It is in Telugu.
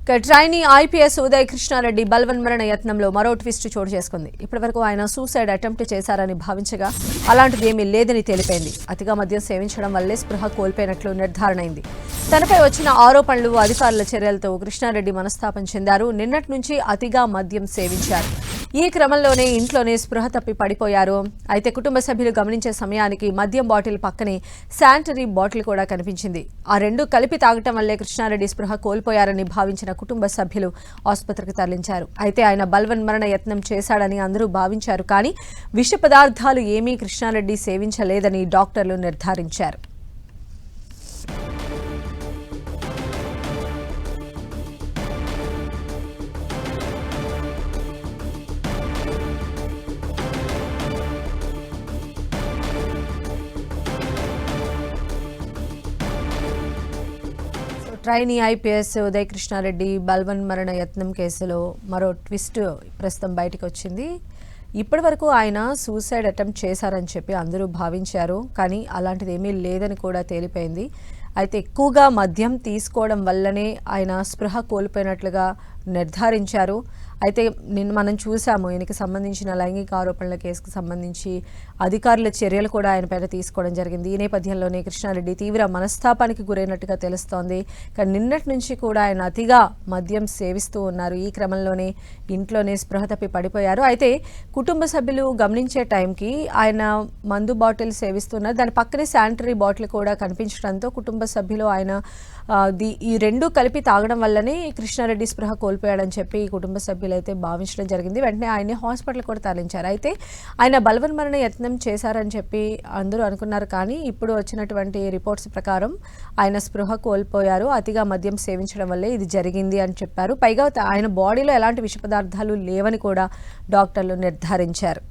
ట్రైనీ ఐపీఎస్ ఉదయ్ కృష్ణారెడ్డి బలవన్మరణ యత్నంలో మరో ట్విస్ట్ చోటు చేసుకుంది. ఇప్పటివరకు ఆయన సూసైడ్ అటెంప్ట్ చేశారని భావించగా అలాంటిది ఏమీ లేదని తేలిపోయింది. అతిగా మద్యం సేవించడం వల్లే స్పృహ కోల్పోయినట్లు నిర్ధారణైంది. తనపై వచ్చిన ఆరోపణలు, అధికారుల చర్యలతో కృష్ణారెడ్డి మనస్తాపం చెందారు. నిన్నటి నుంచి అతిగా మద్యం సేవించారు. ఈ క్రమంలోనే ఇంట్లోనే స్పృహ తప్పి పడిపోయారు. అయితే కుటుంబ సభ్యులు గమనించే సమయానికి మద్యం బాటిల్ పక్కనే శానిటరీ బాటిల్ కూడా కనిపించింది. ఆ రెండు కలిపి తాగటం వల్లే కృష్ణారెడ్డి స్పృహ కోల్పోయారని భావించిన కుటుంబ సభ్యులు ఆసుపత్రికి తరలించారు. అయితే ఆయన బలవన్మరణ యత్నం చేశాడని అందరూ భావించారు. కానీ విష పదార్థాలు ఏమీ కృష్ణారెడ్డి సేవించలేదని డాక్టర్లు నిర్ధారించారు. ట్రైనీ ఐపీఎస్ ఉదయ్ కృష్ణారెడ్డి బలవన్మరణ యత్నం కేసులో మరో ట్విస్ట్ ప్రస్తుతం బయటకు వచ్చింది. ఇప్పటి వరకు ఆయన సూసైడ్ అటెంప్ట్ చేశారని చెప్పి అందరూ భావించారు. కానీ అలాంటిది ఏమీ లేదని కూడా తేలిపోయింది. అయితే ఎక్కువగా మద్యం తీసుకోవడం వల్లనే ఆయన స్పృహ కోల్పోయినట్లుగా నిర్ధారించారు. అయితే మనం చూసాము, ఈయనకి సంబంధించిన లైంగిక ఆరోపణల కేసుకు సంబంధించి అధికారుల చర్యలు కూడా ఆయన పైన తీసుకోవడం జరిగింది. ఈ నేపథ్యంలోనే కృష్ణారెడ్డి తీవ్ర మనస్తాపానికి గురైనట్టుగా తెలుస్తోంది. కానీ నిన్నటి నుంచి కూడా ఆయన అతిగా మద్యం సేవిస్తూ ఉన్నారు. ఈ క్రమంలోనే ఇంట్లోనే స్పృహ తప్పి పడిపోయారు. అయితే కుటుంబ సభ్యులు గమనించే టైంకి ఆయన మందు బాటిల్ సేవిస్తున్నారు. దాని పక్కనే శానిటరీ బాటిల్ కూడా కనిపించడంతో కుటుంబ సభ్యులు ఆయన ఈ రెండు కలిపి తాగడం వల్లనే కృష్ణారెడ్డి స్పృహ కోల్పోయాడని చెప్పి కుటుంబ సభ్యులు అయితే భావించడం జరిగింది. వెంటనే ఆయన్ని హాస్పిటల్ కూడా తరలించారు. అయితే ఆయన బలవన్మరణ యత్నం చేశారని చెప్పి అందరూ అనుకున్నారు. కానీ ఇప్పుడు వచ్చినటువంటి రిపోర్ట్స్ ప్రకారం ఆయన స్పృహ కోల్పోయారు. అతిగా మద్యం సేవించడం వల్లే ఇది జరిగింది అని చెప్పారు. పైగా ఆయన బాడీలో ఎలాంటి విష పదార్థాలు లేవని కూడా డాక్టర్లు నిర్ధారించారు.